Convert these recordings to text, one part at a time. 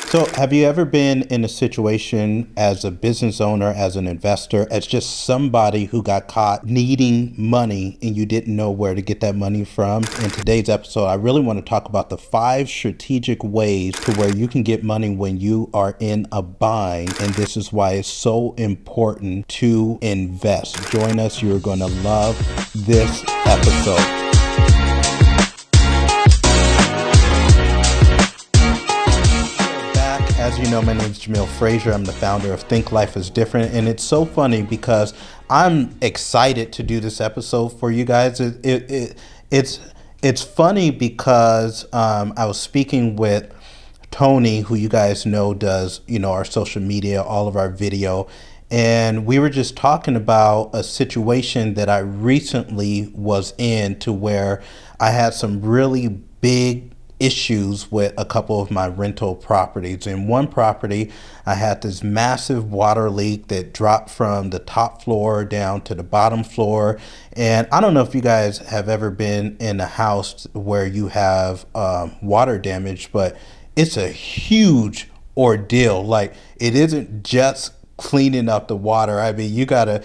So, have you ever been in a situation as a business owner, as an investor, as just somebody who got caught needing money and you didn't know where to get that money from? In today's episode, I really want to talk about the 5 strategic ways to where you can get money when you are in a bind. And this is why it's so important to invest. Join us. You're going to love this episode. As you know, my name is Jamil Frazier. I'm the founder of Think Life is Different. And it's so funny because I'm excited to do this episode for you guys. It's funny because I was speaking with Tony, who you guys know does, our social media, all of our video. And we were just talking about a situation that I recently was in to where I had some really big issues with a couple of my rental properties. In one property, I had this massive water leak that dropped from the top floor down to the bottom floor. And I don't know if you guys have ever been in a house where you have water damage, but it's a huge ordeal. Like, it isn't just cleaning up the water. I mean, you gotta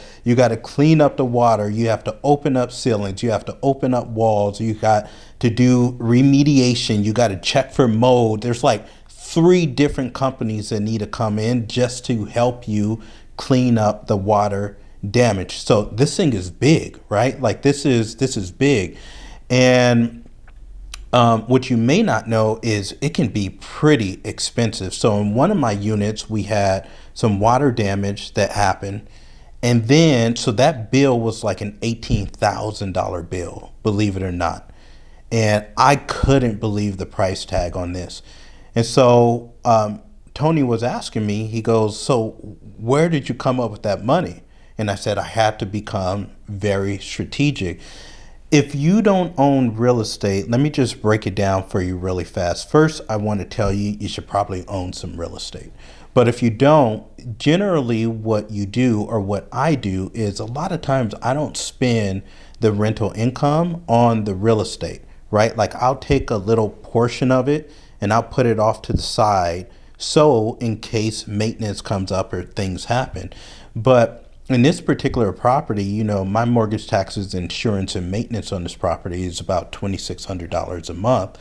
clean up the water. You have to open up ceilings. You have to open up walls. You got to do remediation. You got to check for mold. There's like 3 different companies that need to come in just to help you clean up the water damage. So this thing is big, right? Like this is big. And what you may not know is it can be pretty expensive. So in one of my units, we had some water damage that happened. And then, so that bill was like an $18,000 bill, believe it or not. And I couldn't believe the price tag on this. And so Tony was asking me, he goes, so where did you come up with that money? And I said, I had to become very strategic. If you don't own real estate, let me just break it down for you really fast. First, I want to tell you, you should probably own some real estate. But if you don't, generally what you do or what I do is a lot of times I don't spend the rental income on the real estate, right? Like I'll take a little portion of it and I'll put it off to the side. So in case maintenance comes up or things happen. But in this particular property, my mortgage taxes, insurance, and maintenance on this property is about $2,600 a month.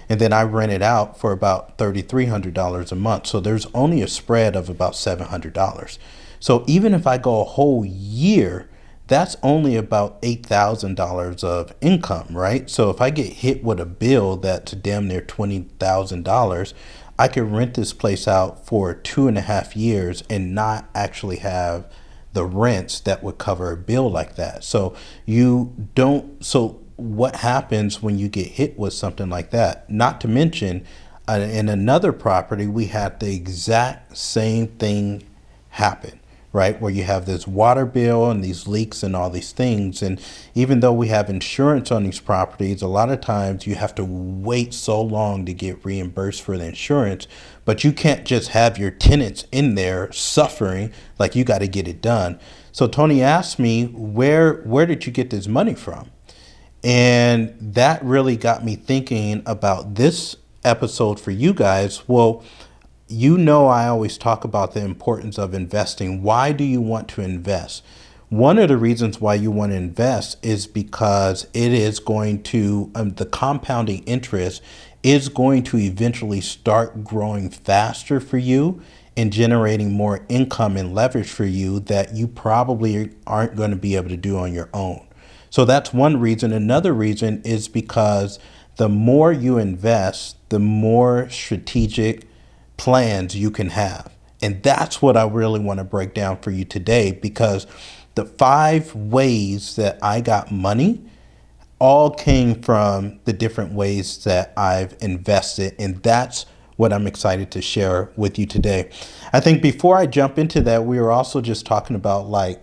And then I rent it out for about $3,300 a month. So there's only a spread of about $700. So even if I go a whole year, that's only about $8,000 of income, right? So if I get hit with a bill that's damn near $20,000, I could rent this place out for 2.5 years and not actually have the rents that would cover a bill like that. So what happens when you get hit with something like that? Not to mention, in another property, we had the exact same thing happen, right? Where you have this water bill and these leaks and all these things. And even though we have insurance on these properties, a lot of times you have to wait so long to get reimbursed for the insurance, but you can't just have your tenants in there suffering. Like, you got to get it done. So Tony asked me, where did you get this money from? And that really got me thinking about this episode for you guys. Well, I always talk about the importance of investing. Why do you want to invest? One of the reasons why you want to invest is because it is going to, the compounding interest is going to eventually start growing faster for you and generating more income and leverage for you that you probably aren't going to be able to do on your own. So that's one reason. Another reason is because the more you invest, the more strategic plans you can have. And that's what I really want to break down for you today, because the 5 ways that I got money all came from the different ways that I've invested. And that's what I'm excited to share with you today. I think before I jump into that, we were also just talking about, like,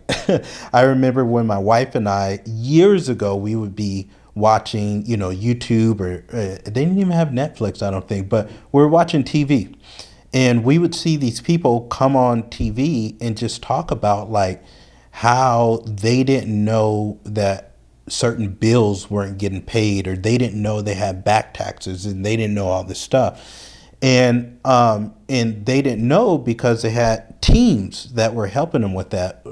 I remember when my wife and I, years ago, we would be watching, YouTube, or they didn't even have Netflix, I don't think, but we were watching TV. And we would see these people come on TV and just talk about, like, how they didn't know that certain bills weren't getting paid, or they didn't know they had back taxes, and they didn't know all this stuff. And they didn't know because they had teams that were helping them with that,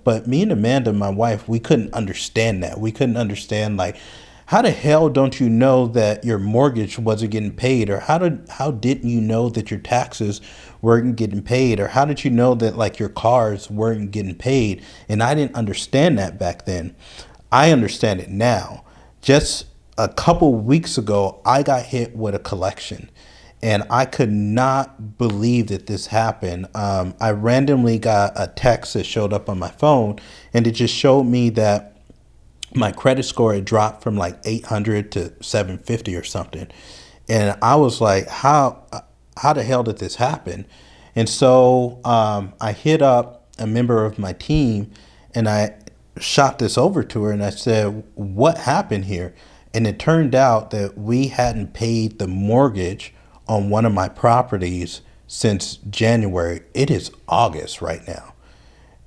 but me and Amanda, my wife, we couldn't understand that. We couldn't understand, like, how the hell don't you know that your mortgage wasn't getting paid? Or how didn't you know that your taxes weren't getting paid? Or how did you know that, like, your cars weren't getting paid? And I didn't understand that back then. I understand it now. Just a couple weeks ago, I got hit with a collection, and I could not believe that this happened. I randomly got a text that showed up on my phone, and it just showed me that my credit score had dropped from like 800 to 750 or something. And I was like, how the hell did this happen? And so I hit up a member of my team, and I shot this over to her, and I said, what happened here? And it turned out that we hadn't paid the mortgage on one of my properties since January. It is August right now.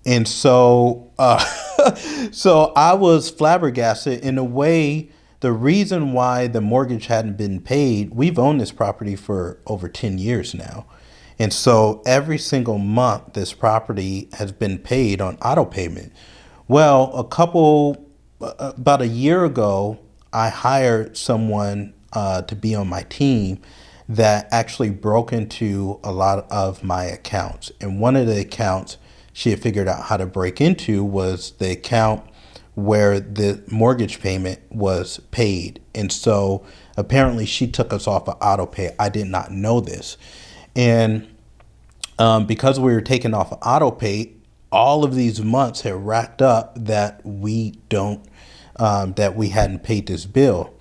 And so, so I was flabbergasted. In a way, the reason why the mortgage hadn't been paid, we've owned this property for over 10 years now. And so every single month, this property has been paid on auto payment. Well, about a year ago, I hired someone to be on my team that actually broke into a lot of my accounts. And one of the accounts she had figured out how to break into was the account where the mortgage payment was paid. And so apparently she took us off of auto pay. I did not know this. And because we were taken off of auto pay, all of these months had racked up that we hadn't paid this bill.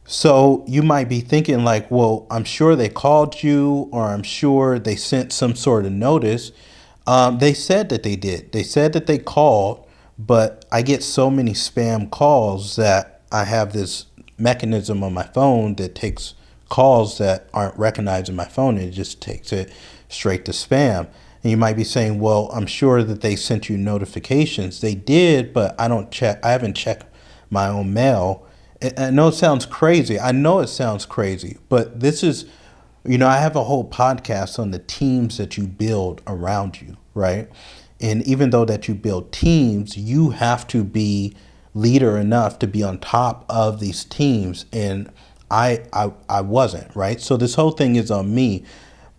So you might be thinking, like, well, I'm sure they called you, or I'm sure they sent some sort of notice. They said that they did. They said that they called, but I get so many spam calls that I have this mechanism on my phone that takes calls that aren't recognized in my phone, and it just takes it straight to spam. And you might be saying, well, I'm sure that they sent you notifications. They did, but I haven't checked my own mail. I know it sounds crazy. But this is, I have a whole podcast on the teams that you build around you, right? And even though that you build teams, you have to be leader enough to be on top of these teams. And I wasn't, right? So this whole thing is on me.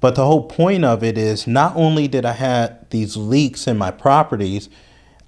But the whole point of it is, not only did I have these leaks in my properties,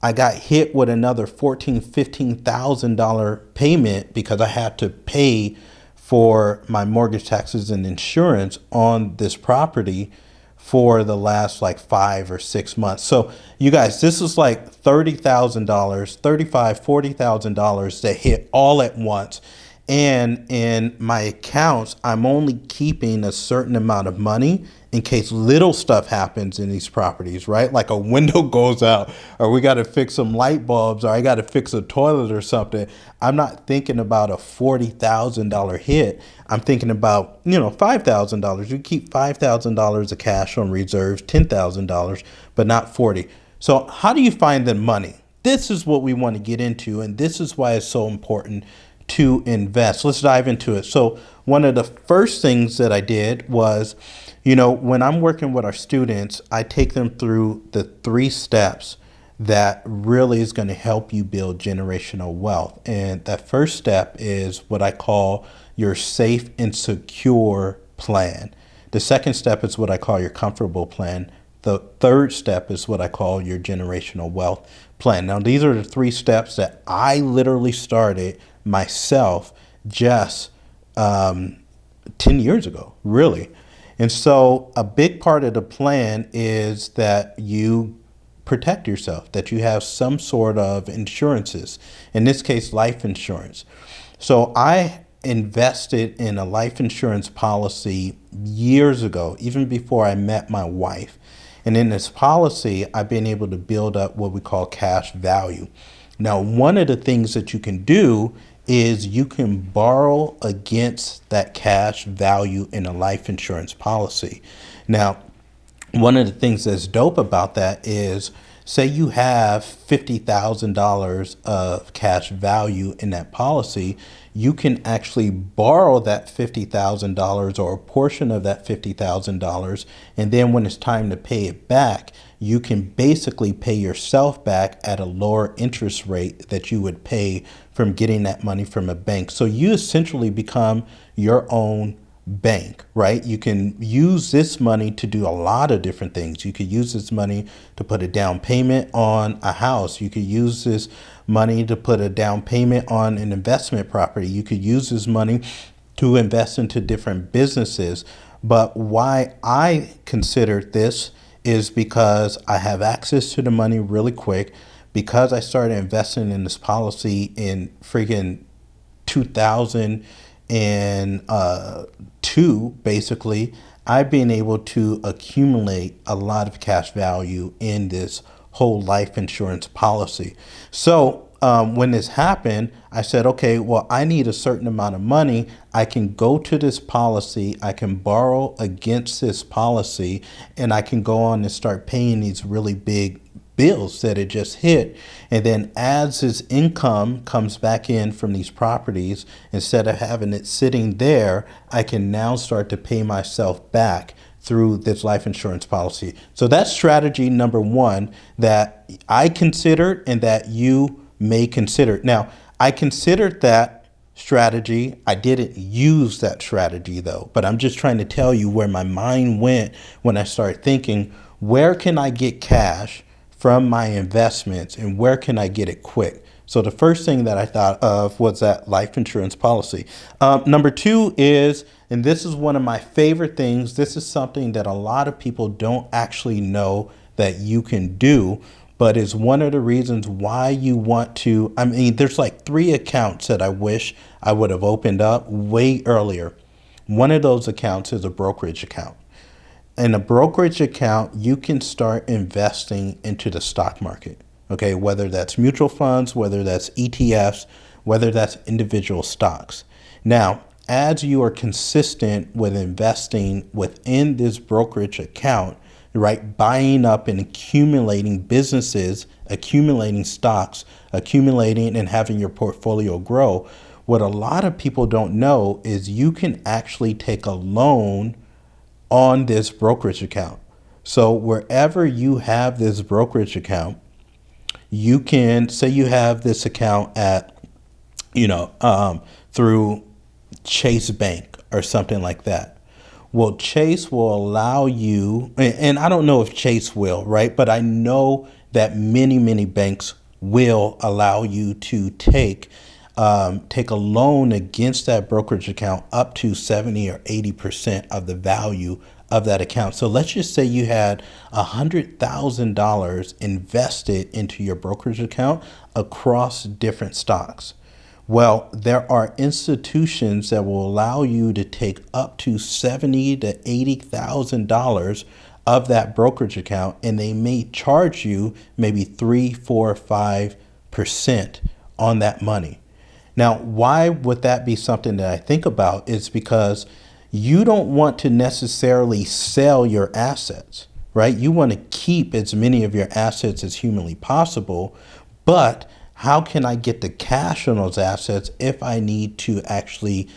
I got hit with another $14,000-$15,000 payment because I had to pay for my mortgage, taxes, and insurance on this property for the last like 5 or 6 months. So you guys, this is like $30,000, $35,000, $40,000 that hit all at once. And in my accounts, I'm only keeping a certain amount of money in case little stuff happens in these properties, right? Like a window goes out, or we got to fix some light bulbs, or I got to fix a toilet or something. I'm not thinking about a $40,000 hit. I'm thinking about, $5,000. You keep $5,000 of cash on reserves, $10,000, but not 40. So how do you find the money? This is what we want to get into, and this is why it's so important to invest. Let's dive into it. So one of the first things that I did was, when I'm working with our students, I take them through the 3 steps that really is going to help you build generational wealth. And that first step is what I call your safe and secure plan. The second step is what I call your comfortable plan. The third step is what I call your generational wealth plan. Now, these are the 3 steps that I literally started myself just 10 years ago, really. And so a big part of the plan is that you protect yourself, that you have some sort of insurances, in this case, life insurance. So I invested in a life insurance policy years ago, even before I met my wife. And in this policy, I've been able to build up what we call cash value. Now, one of the things that you can do is you can borrow against that cash value in a life insurance policy. Now, one of the things that's dope about that is say you have $50,000 of cash value in that policy, you can actually borrow that $50,000 or a portion of that $50,000. And then when it's time to pay it back, you can basically pay yourself back at a lower interest rate that you would pay from getting that money from a bank. So you essentially become your own bank, right? You can use this money to do a lot of different things. You could use this money to put a down payment on a house. You could use this money to put a down payment on an investment property. You could use this money to invest into different businesses. But why I considered this is because I have access to the money really quick, because I started investing in this policy in freaking 2002, basically. I've been able to accumulate a lot of cash value in this whole life insurance policy. So when this happened, I said, okay, well, I need a certain amount of money. I can go to this policy, I can borrow against this policy, and I can go on and start paying these really big bills that it just hit. And then as his income comes back in from these properties, instead of having it sitting there, I can now start to pay myself back through this life insurance policy. So that's strategy number one that I considered and that you may consider. Now, I considered that strategy. I didn't use that strategy though, but I'm just trying to tell you where my mind went when I started thinking, where can I get cash from my investments and where can I get it quick? So the first thing that I thought of was that life insurance policy. Number two is, and this is one of my favorite things, this is something that a lot of people don't actually know that you can do, but is one of the reasons why you want to. I mean, there's like 3 accounts that I wish I would have opened up way earlier. One of those accounts is a brokerage account. In a brokerage account, you can start investing into the stock market, okay? Whether that's mutual funds, whether that's ETFs, whether that's individual stocks. Now, as you are consistent with investing within this brokerage account, right, buying up and accumulating businesses, accumulating stocks, accumulating and having your portfolio grow, what a lot of people don't know is you can actually take a loan on this brokerage account. So wherever you have this brokerage account, you can say you have this account at, through Chase Bank or something like that. Well, Chase will allow you, and I don't know if Chase will, right? But I know that many banks will allow you to take a loan against that brokerage account up to 70 or 80% of the value of that account. So let's just say you had $100,000 invested into your brokerage account across different stocks. Well, there are institutions that will allow you to take up to $70,000 to $80,000 of that brokerage account, and they may charge you maybe 3, 4, 5% on that money. Now, why would that be something that I think about? Is because you don't want to necessarily sell your assets, right? You want to keep as many of your assets as humanly possible, but how can I get the cash on those assets if I need to actually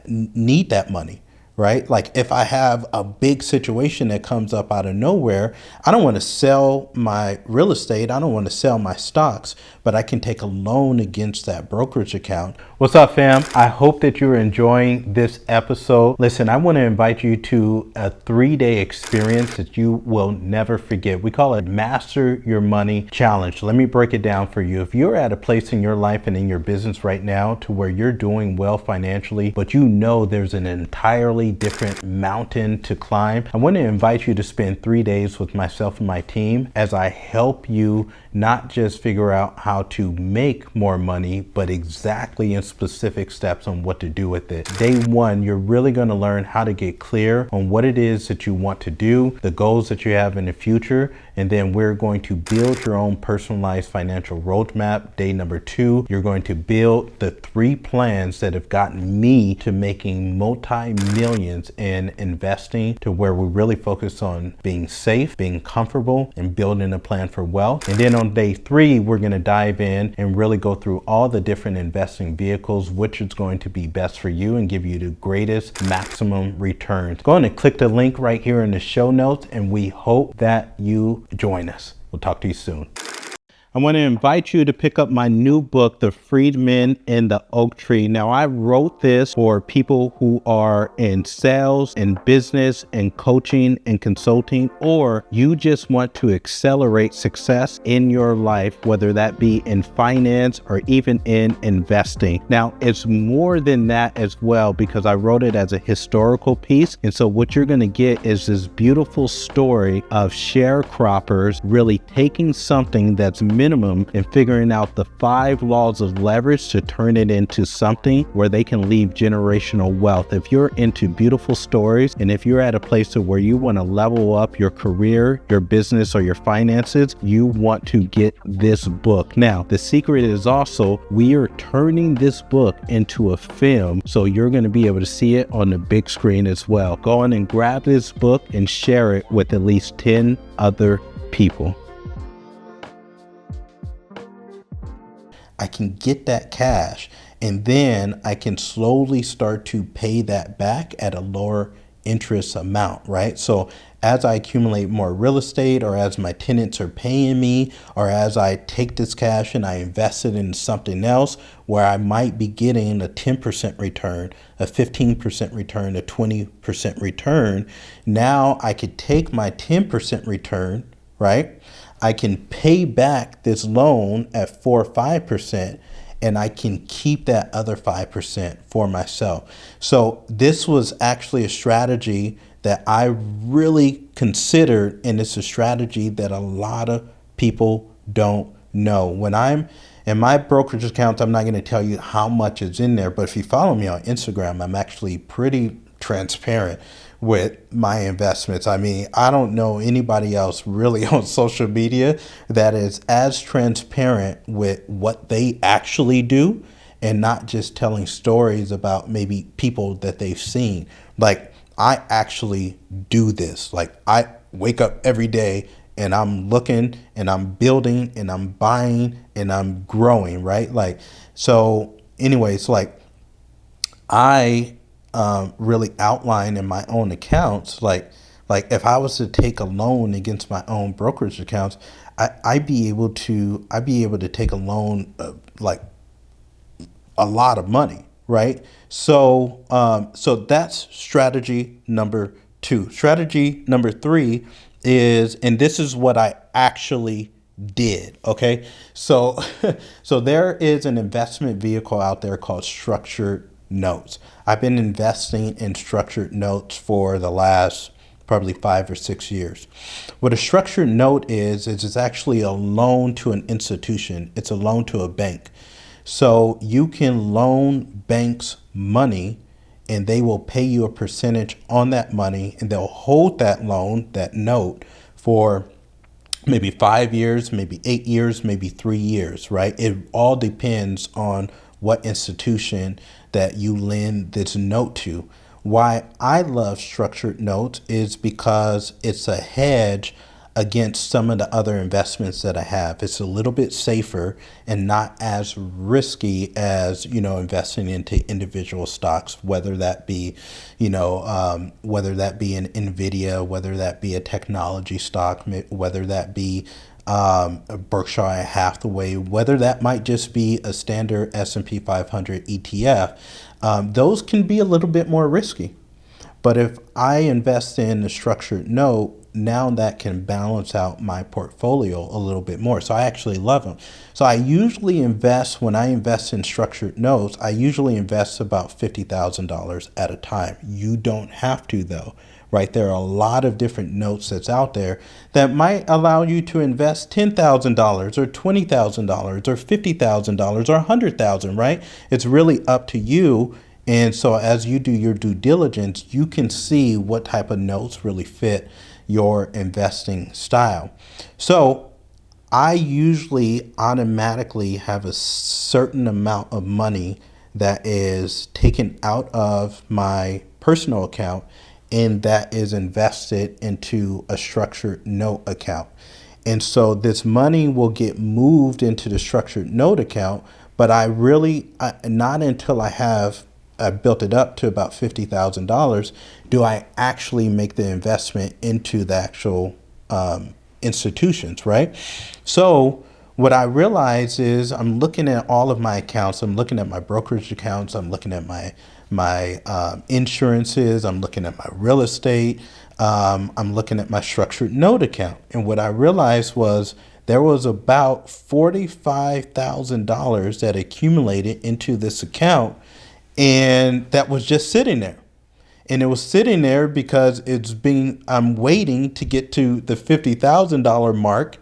need that money, right? Like if I have a big situation that comes up out of nowhere, I don't want to sell my real estate. I don't want to sell my stocks, but I can take a loan against that brokerage account. What's up, fam? I hope that you're enjoying this episode. Listen, I want to invite you to a 3-day experience that you will never forget. We call it Master Your Money Challenge. Let me break it down for you. If you're at a place in your life and in your business right now to where you're doing well financially, but you know there's an entirely different mountain to climb, I want to invite you to spend 3 days with myself and my team as I help you not just figure out how to make more money, but exactly in specific steps on what to do with it. Day one, you're really going to learn how to get clear on what it is that you want to do, the goals that you have in the future, and then we're going to build your own personalized financial roadmap. Day number two, you're going to build the 3 plans that have gotten me to making multi-millions in investing, to where we really focus on being safe, being comfortable, and building a plan for wealth. And then on day 3, we're going to dive in and really go through all the different investing vehicles, which is going to be best for you and give you the greatest maximum returns. Go ahead and click the link right here in the show notes, and we hope that you join us. We'll talk to you soon. I want to invite you to pick up my new book, The Freedman and the Oak Tree. Now, I wrote this for people who are in sales and business and coaching and consulting, or you just want to accelerate success in your life, whether that be in finance or even in investing. Now, it's more than that as well, because I wrote it as a historical piece. And so what you're going to get is this beautiful story of sharecroppers really taking something that's minimum and figuring out the 5 laws of leverage to turn it into something where they can leave generational wealth. If you're into beautiful stories, and if you're at a place to where you want to level up your career, your business, or your finances, you want to get this book. Now, the secret is also we are turning this book into a film, so you're going to be able to see it on the big screen as well. Go on and grab this book and share it with at least 10 other people. I can get that cash, and then I can slowly start to pay that back at a lower interest amount, right? So as I accumulate more real estate, or as my tenants are paying me, or as I take this cash and I invest it in something else where I might be getting a 10% return, a 15% return, a 20% return, now I could take my 10% return, right? I can pay back this loan at 4 or 5%, and I can keep that other 5% for myself. So this was actually a strategy that I really considered, and it's a strategy that a lot of people don't know. When I'm in my brokerage account, I'm not going to tell you how much is in there, but if you follow me on Instagram, I'm actually pretty transparent with my investments. I mean, I don't know anybody else really on social media that is as transparent with what they actually do, and not just telling stories about maybe people that they've seen. Like, I actually do this. Like, I wake up every day and I'm looking and I'm building and I'm buying and I'm growing, right? Like, so anyways, like I really outline in my own accounts, like if I was to take a loan against my own brokerage accounts, I'd be able to take a loan like a lot of money, right? So so that's strategy number 2. Strategy number 3 is, and this is what I actually did. Okay. So, so there is an investment vehicle out there called structured notes. I've been investing in structured notes for the last probably 5 or 6 years. What a structured note is it's actually a loan to an institution. It's a loan to a bank. So you can loan banks money and they will pay you a percentage on that money, and they'll hold that loan, that note, for maybe 5 years, maybe 8 years, maybe 3 years, right? It all depends on what institution that you lend this note to. Why I love structured notes is because it's a hedge against some of the other investments that I have. It's a little bit safer and not as risky as, investing into individual stocks, whether that be, whether that be an Nvidia, whether that be a technology stock, whether that be Berkshire Hathaway, whether that might just be a standard S&P 500 ETF. Those can be a little bit more risky. But if I invest in a structured note, now that can balance out my portfolio a little bit more. So I actually love them. So I usually invest, when I invest in structured notes, I usually invest about $50,000 at a time. You don't have to though. right? There are a lot of different notes that's out there that might allow you to invest $10,000 or $20,000 or $50,000 or $100,000, right? It's really up to you. And so as you do your due diligence, you can see what type of notes really fit your investing style. So I usually automatically have a certain amount of money that is taken out of my personal account and that is invested into a structured note account. And so this money will get moved into the structured note account, but not until I built it up to about $50,000 do I actually make the investment into the actual institutions, right? So what I realize is I'm looking at all of my accounts. I'm looking at my brokerage accounts. I'm looking at my insurances. I'm looking at my real estate. I'm looking at my structured note account. And what I realized was there was about $45,000 that accumulated into this account, and that was just sitting there. And it was sitting there because I'm waiting to get to the $50,000 mark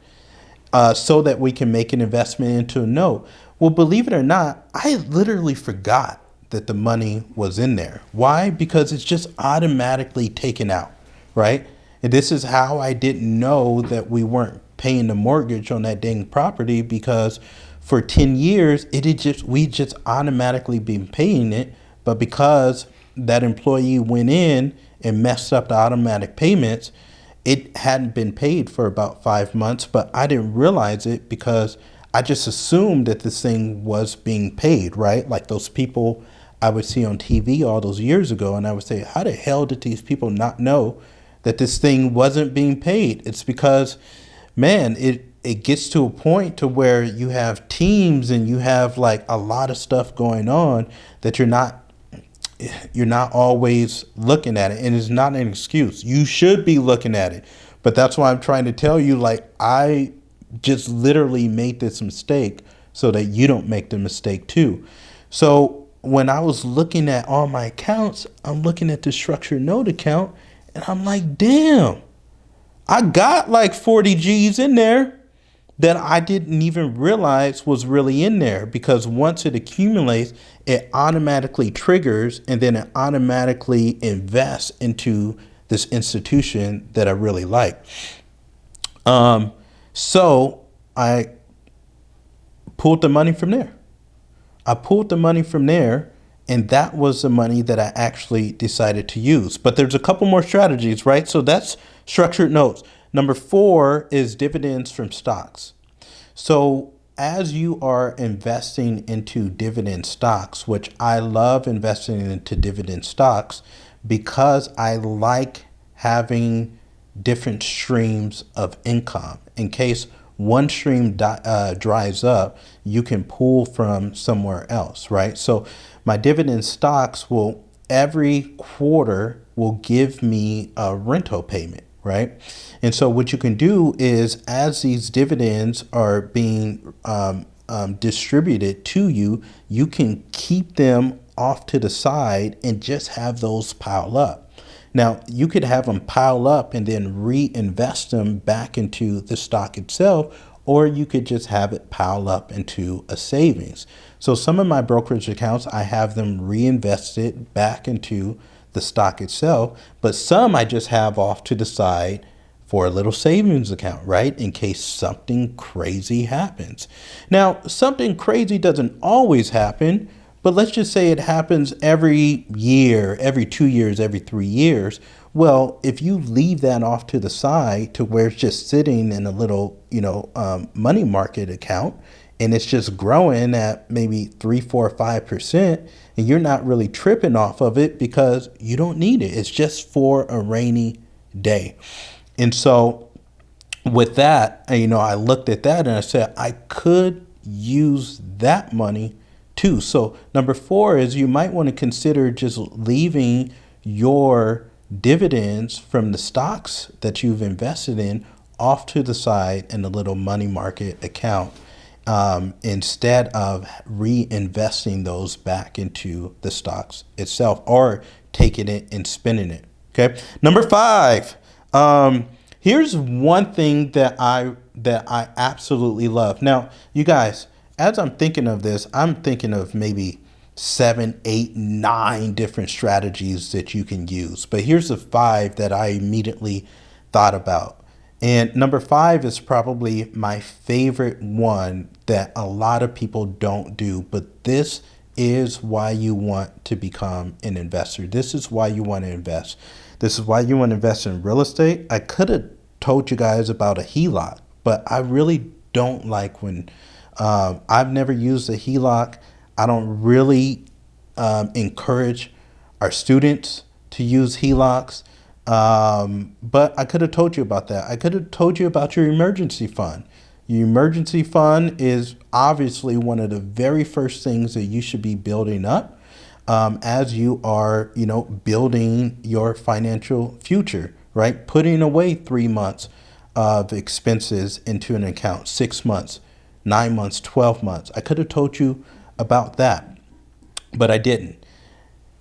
so that we can make an investment into a note. Well, believe it or not, I literally forgot that the money was in there. Why? Because it's just automatically taken out, right? And this is how I didn't know that we weren't paying the mortgage on that dang property, because for 10 years, we just automatically been paying it. But because that employee went in and messed up the automatic payments, it hadn't been paid for about 5 months, but I didn't realize it because I just assumed that this thing was being paid, right? Like those people I would see on TV all those years ago, and I would say, how the hell did these people not know that this thing wasn't being paid? It's because, man, it gets to a point to where you have teams and you have like a lot of stuff going on that you're not always looking at it, and it's not an excuse. You should be looking at it, but that's why I'm trying to tell you, like, I just literally made this mistake so that you don't make the mistake too. So when I was looking at all my accounts, I'm looking at the structured note account and I'm like, damn, I got like 40 G's in there that I didn't even realize was really in there, because once it accumulates, it automatically triggers and then it automatically invests into this institution that I really like. So I pulled the money from there. And that was the money that I actually decided to use. But there's a couple more strategies, right? So that's structured notes. Number 4 is dividends from stocks. So as you are investing into dividend stocks, which I love investing into dividend stocks because I like having different streams of income. In case one stream dries up, you can pull from somewhere else, right? So my dividend stocks will every quarter will give me a rental payment, right? And so what you can do is, as these dividends are being distributed to you, you can keep them off to the side and just have those pile up. Now, you could have them pile up and then reinvest them back into the stock itself, or you could just have it pile up into a savings. So some of my brokerage accounts, I have them reinvested back into the stock itself, but some I just have off to the side for a little savings account, right? In case something crazy happens. Now, something crazy doesn't always happen, but let's just say it happens every year, every 2 years, every 3 years. Well, if you leave that off to the side to where it's just sitting in a little, money market account, and it's just growing at maybe 3, 4, 5%, and you're not really tripping off of it because you don't need it. It's just for a rainy day. And so with that, I looked at that and I said, I could use that money too. So number 4 is you might want to consider just leaving your dividends from the stocks that you've invested in off to the side in a little money market account, instead of reinvesting those back into the stocks itself or taking it and spending it, Okay. Number five. Here's one thing that I absolutely love. Now, you guys, as I'm thinking of this, I'm thinking of maybe 7, 8, 9 different strategies that you can use. But here's the five that I immediately thought about. And number five is probably my favorite one that a lot of people don't do, but this is why you want to become an investor. This is why you want to invest. This is why you want to invest in real estate. I could have told you guys about a HELOC, but I really don't like when I've never used a HELOC. I don't really encourage our students to use HELOCs. But I could have told you about that. I could have told you about your emergency fund. Your emergency fund is obviously one of the very first things that you should be building up as you are, building your financial future, right? Putting away 3 months of expenses into an account, 6 months, 9 months, 12 months. I could have told you about that, but I didn't.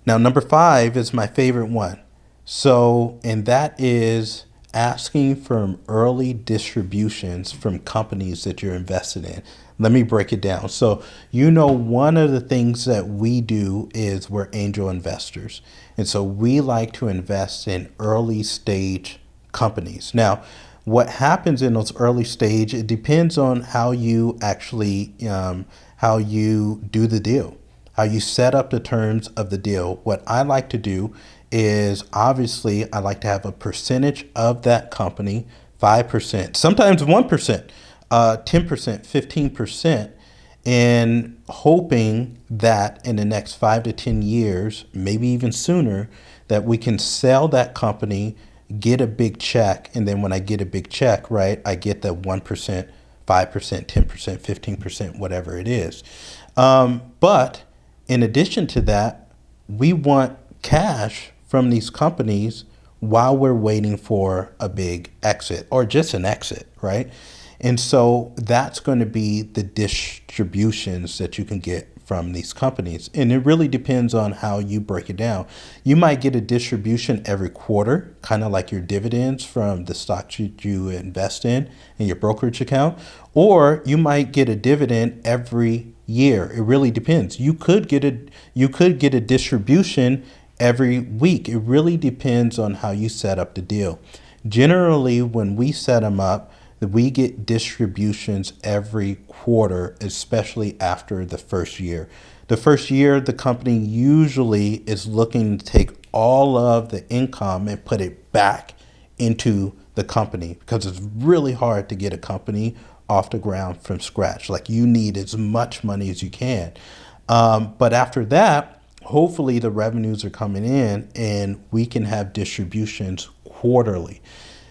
Now, number five is my favorite one. So, and that is asking for early distributions from companies that you're invested in. Let me break it down. So, one of the things that we do is we're angel investors. And so we like to invest in early stage companies. Now, what happens in those early stage, it depends on how you actually, how you do the deal, how you set up the terms of the deal. What I like to do is obviously I like to have a percentage of that company, 5%, sometimes 1%, 10%, 15%, and hoping that in the next 5 to 10 years, maybe even sooner, that we can sell that company, get a big check, and then when I get a big check, right, I get the 1%, 5%, 10%, 15%, whatever it is. But in addition to that, we want cash from these companies while we're waiting for a big exit or just an exit, right? And so that's going to be the distributions that you can get from these companies. And it really depends on how you break it down. You might get a distribution every quarter, kind of like your dividends from the stocks you invest in your brokerage account, or you might get a dividend every year. It really depends. You could get a distribution every week. It really depends on how you set up the deal. Generally, when we set them up, we get distributions every quarter, especially after the first year. The first year, the company usually is looking to take all of the income and put it back into the company because it's really hard to get a company off the ground from scratch. Like, you need as much money as you can. But after that, hopefully the revenues are coming in and we can have distributions quarterly.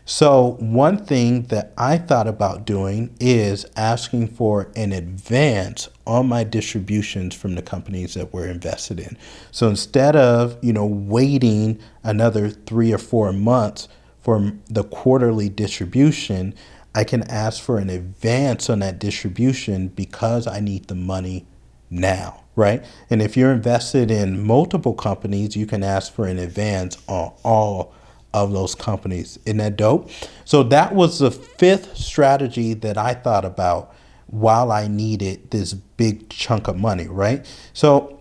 So one thing that I thought about doing is asking for an advance on my distributions from the companies that we're invested in. So instead of, waiting another 3 or 4 months for the quarterly distribution, I can ask for an advance on that distribution because I need the money now, right? And if you're invested in multiple companies, you can ask for an advance on all of those companies. Isn't that dope? So that was the fifth strategy that I thought about while I needed this big chunk of money, right? So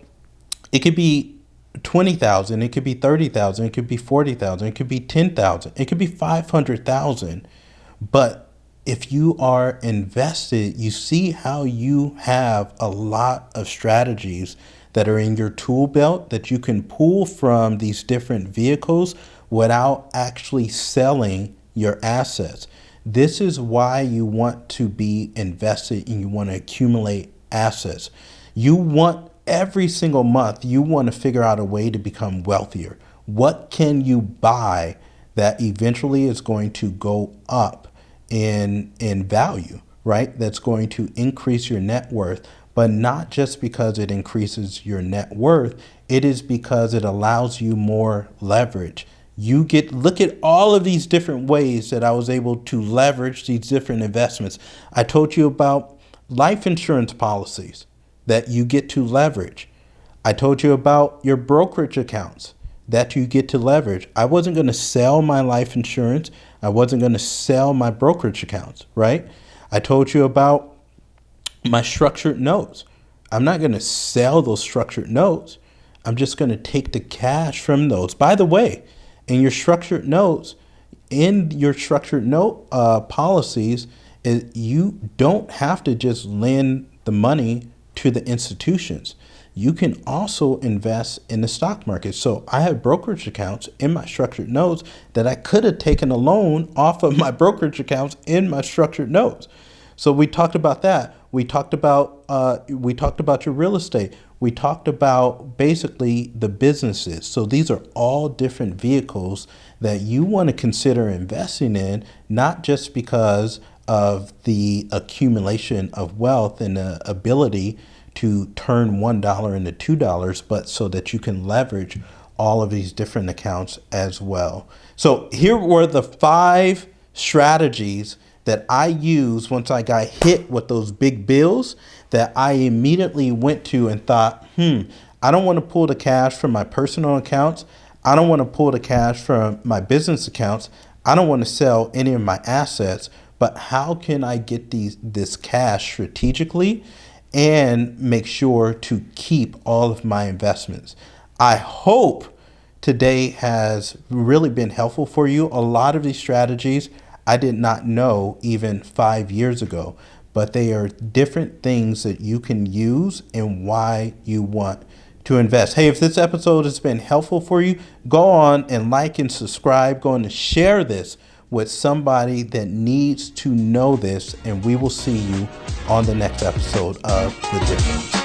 it could be 20,000, it could be 30,000, it could be 40,000, it could be 10,000, it could be 500,000. But if you are invested, you see how you have a lot of strategies that are in your tool belt that you can pull from these different vehicles without actually selling your assets. This is why you want to be invested and you want to accumulate assets. You want every single month, you want to figure out a way to become wealthier. What can you buy that eventually is going to go up in value, right? That's going to increase your net worth, but not just because it increases your net worth. It is because it allows you more leverage. Look at all of these different ways that I was able to leverage these different investments. I told you about life insurance policies that you get to leverage. I told you about your brokerage accounts that you get to leverage. I wasn't going to sell my life insurance. I wasn't going to sell my brokerage accounts, right? I told you about my structured notes. I'm not going to sell those structured notes. I'm just going to take the cash from those. By the way, in your structured notes, policies, you don't have to just lend the money to the institutions. You can also invest in the stock market. So I have brokerage accounts in my structured notes that I could have taken a loan off of my brokerage accounts in my structured notes. So we talked about that. We talked about your real estate. We talked about basically the businesses. So these are all different vehicles that you want to consider investing in, not just because of the accumulation of wealth and the ability to turn $1 into $2, but so that you can leverage all of these different accounts as well. So here were the 5 strategies that I used once I got hit with those big bills, that I immediately went to and thought, I don't want to pull the cash from my personal accounts. I don't want to pull the cash from my business accounts. I don't want to sell any of my assets, but how can I get this cash strategically and make sure to keep all of my investments? I hope today has really been helpful for you. A lot of these strategies I did not know even 5 years ago, but they are different things that you can use and why you want to invest. Hey, if this episode has been helpful for you, go on and like and subscribe. Go on and share this with somebody that needs to know this, and we will see you on the next episode of The Difference.